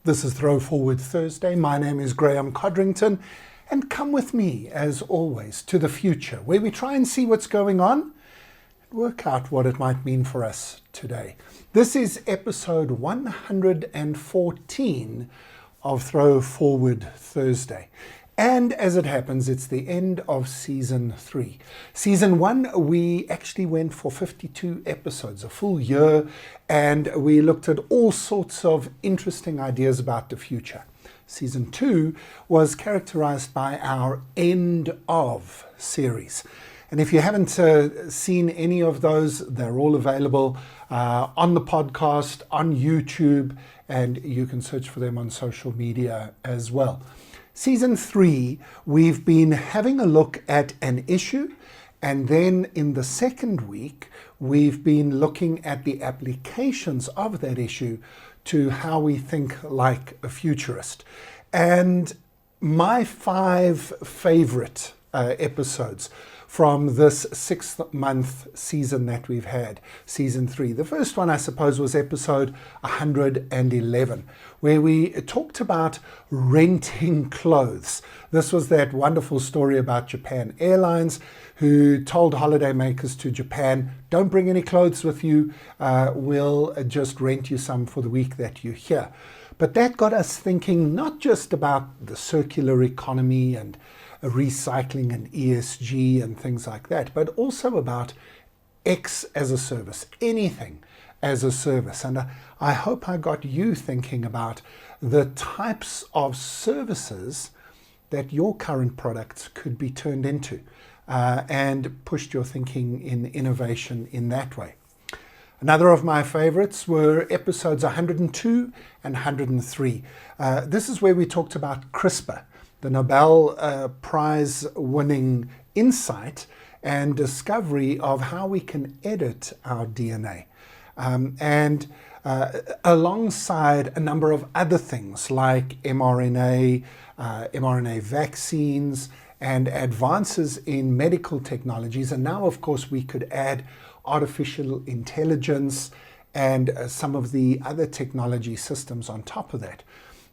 This is ThrowForward Thursday. My name is Graeme Codrington, and come with me, as always, to the future, where we try and see what's going on and work out what it might mean for us today. This is episode 114 of ThrowForward Thursday. And as it happens, it's the end of season 3. Season 1, we actually went for 52 episodes, a full year, and we looked at all sorts of interesting ideas about the future. Season 2 was characterized by our End of series. And if you haven't seen any of those, they're all available on the podcast, on YouTube, and you can search for them on social media as well. Season 3, we've been having a look at an issue, and then in the second week, we've been looking at the applications of that issue to how we think like a futurist. And my 5 favorite episodes from this 6-month season that we've had, season 3. The first one, I suppose, was episode 111, where we talked about renting clothes. This was that wonderful story about Japan Airlines, who told holidaymakers to Japan, don't bring any clothes with you, we'll just rent you some for the week that you're here. But that got us thinking not just about the circular economy and recycling and ESG and things like that, but also about X as a service, anything as a service. And I hope I got you thinking about the types of services that your current products could be turned into and pushed your thinking in innovation in that way. Another of my favorites were episodes 102 and 103. This is where we talked about CRISPR, the Nobel Prize winning insight and discovery of how we can edit our DNA. Alongside a number of other things like mRNA, mRNA vaccines, and advances in medical technologies. And now, of course, we could add artificial intelligence and some of the other technology systems on top of that.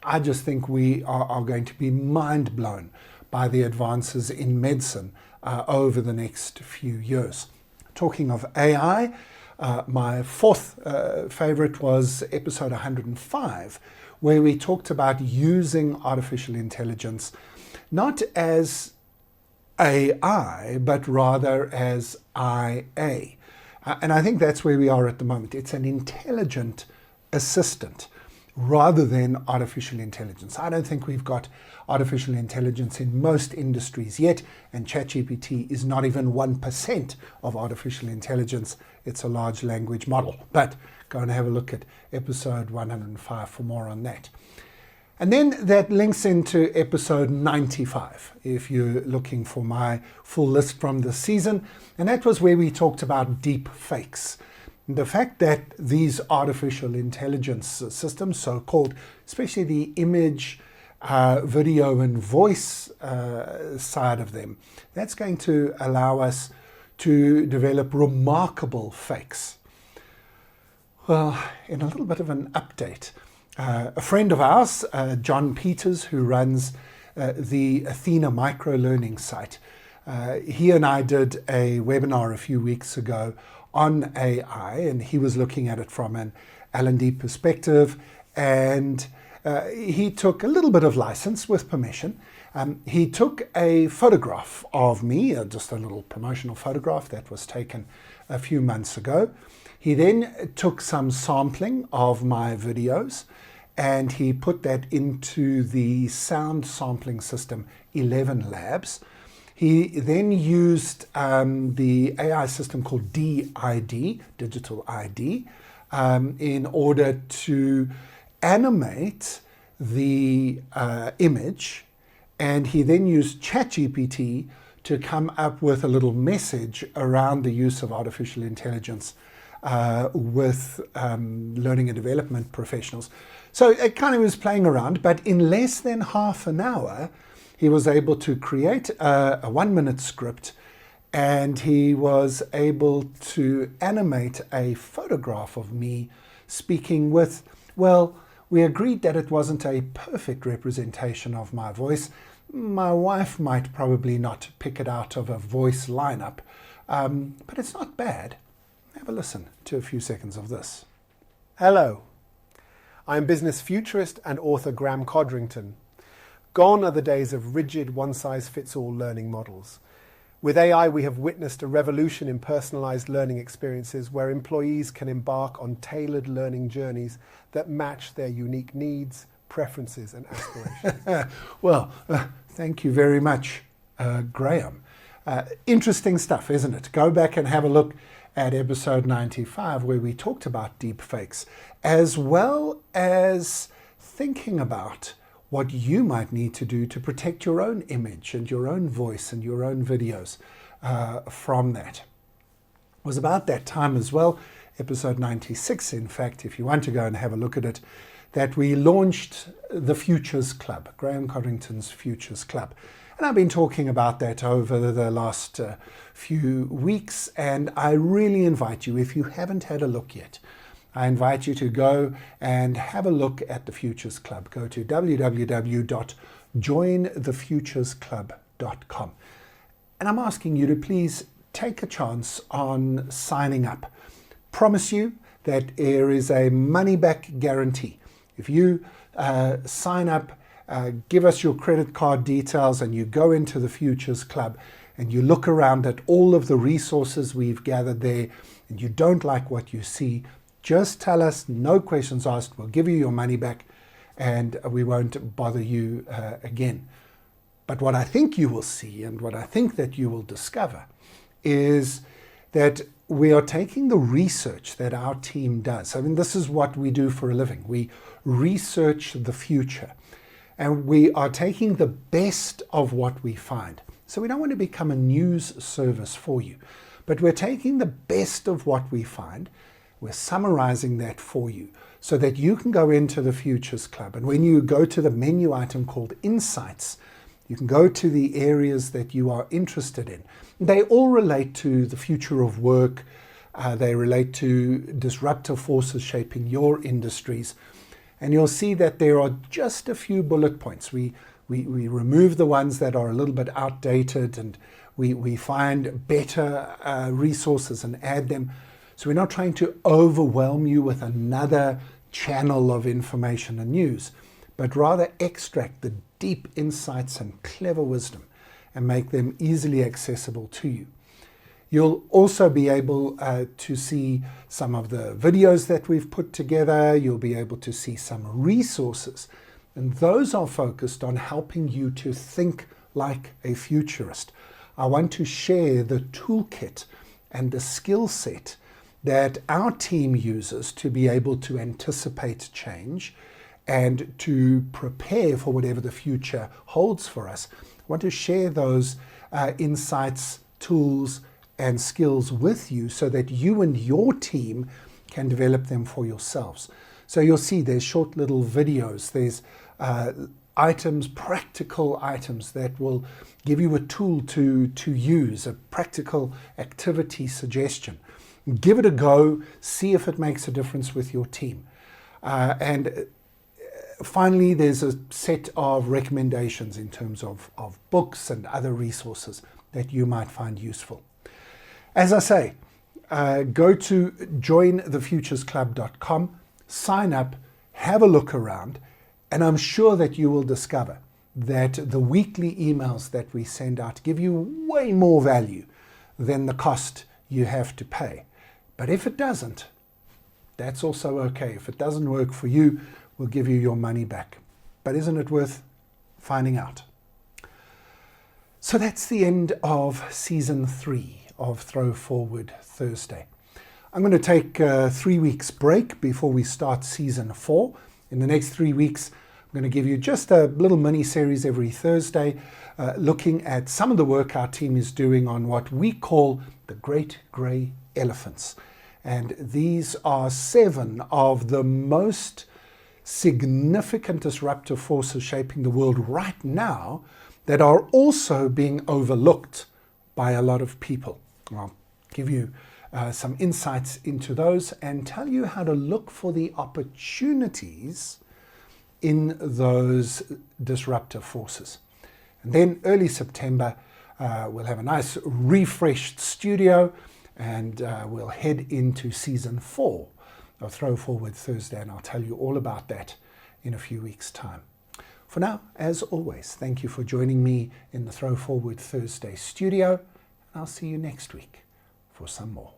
I just think we are going to be mind blown by the advances in medicine over the next few years. Talking of AI, my 4th favorite was episode 105, where we talked about using artificial intelligence not as AI, but rather as IA. And I think that's where we are at the moment. It's an intelligent assistant rather than artificial intelligence. I don't think we've got artificial intelligence in most industries yet, and ChatGPT is not even 1% of artificial intelligence. It's a large language model. But go and have a look at episode 105 for more on that. And then that links into episode 95, if you're looking for my full list from this season. And that was where we talked about deep fakes. The fact that these artificial intelligence systems, so-called, especially the image, video and voice side of them, that's going to allow us to develop remarkable fakes. Well, in a little bit of an update, a friend of ours, John Peters, who runs the Athena microlearning site, he and I did a webinar a few weeks ago on AI, and he was looking at it from an L&D perspective, and he took a little bit of license with permission. He took a photograph of me, just a little promotional photograph that was taken a few months ago. He then took some sampling of my videos, and he put that into the sound sampling system 11 Labs. He then used the AI system called DID, Digital ID, in order to animate the image, and he then used ChatGPT to come up with a little message around the use of artificial intelligence with learning and development professionals. So it kind of was playing around, but in less than half an hour, he was able to create a 1-minute script, and he was able to animate a photograph of me speaking with, well, We agreed that it wasn't a perfect representation of my voice. My wife might probably not pick it out of a voice lineup, but it's not bad. Have a listen to a few seconds of this. Hello, I'm business futurist and author Graeme Codrington. Gone are the days of rigid one-size-fits-all learning models. With AI, we have witnessed a revolution in personalised learning experiences where employees can embark on tailored learning journeys that match their unique needs, preferences and aspirations. Well, thank you very much, Graeme. Interesting stuff, isn't it? Go back and have a look at episode 95 where we talked about deepfakes, as well as thinking about what you might need to do to protect your own image and your own voice and your own videos from that. It was about that time as well, episode 96, in fact, if you want to go and have a look at it, that we launched the Futures Club, Graeme Codrington's Futures Club. And I've been talking about that over the last few weeks, and I really invite you, if you haven't had a look yet, I invite you to go and have a look at the Futures Club. Go to www.jointhefuturesclub.com. And I'm asking you to please take a chance on signing up. Promise you that there is a money-back guarantee. If you sign up, give us your credit card details, and you go into the Futures Club and you look around at all of the resources we've gathered there, and you don't like what you see, just tell us, no questions asked. We'll give you your money back and we won't bother you again. But what I think you will see, and what I think that you will discover, is that we are taking the research that our team does. I mean, this is what we do for a living. We research the future, and we are taking the best of what we find. So we don't want to become a news service for you, but we're taking the best of what we find. We're summarizing that for you so that you can go into the Futures Club. And when you go to the menu item called Insights, you can go to the areas that you are interested in. They all relate to the future of work. They relate to disruptive forces shaping your industries. And you'll see that there are just a few bullet points. We remove the ones that are a little bit outdated, and we find better resources and add them. So we're not trying to overwhelm you with another channel of information and news, but rather extract the deep insights and clever wisdom and make them easily accessible to you. You'll also be able to see some of the videos that we've put together. You'll be able to see some resources, and those are focused on helping you to think like a futurist. I want to share the toolkit and the skill set that our team uses to be able to anticipate change and to prepare for whatever the future holds for us. I want to share those insights, tools, and skills with you so that you and your team can develop them for yourselves. So you'll see there's short little videos, there's items, practical items that will give you a tool to use, a practical activity suggestion. Give it a go, see if it makes a difference with your team. And finally, there's a set of recommendations in terms of books and other resources that you might find useful. As I say, go to jointhefuturesclub.com, sign up, have a look around, and I'm sure that you will discover that the weekly emails that we send out give you way more value than the cost you have to pay. But if it doesn't, that's also okay. If it doesn't work for you, we'll give you your money back. But isn't it worth finding out? So that's the end of season 3 of ThrowForward Thursday. I'm going to take a 3 weeks break before we start season 4. In the next 3 weeks, I'm going to give you just a little mini series every Thursday, looking at some of the work our team is doing on what we call the Great Grey Elephants. And these are 7 of the most significant disruptive forces shaping the world right now that are also being overlooked by a lot of people. I'll give you some insights into those and tell you how to look for the opportunities in those disruptive forces. And then early September, we'll have a nice refreshed studio, and we'll head into season 4 of Throw Forward Thursday, and I'll tell you all about that in a few weeks' time. For now, as always, thank you for joining me in the Throw Forward Thursday studio, and I'll see you next week for some more.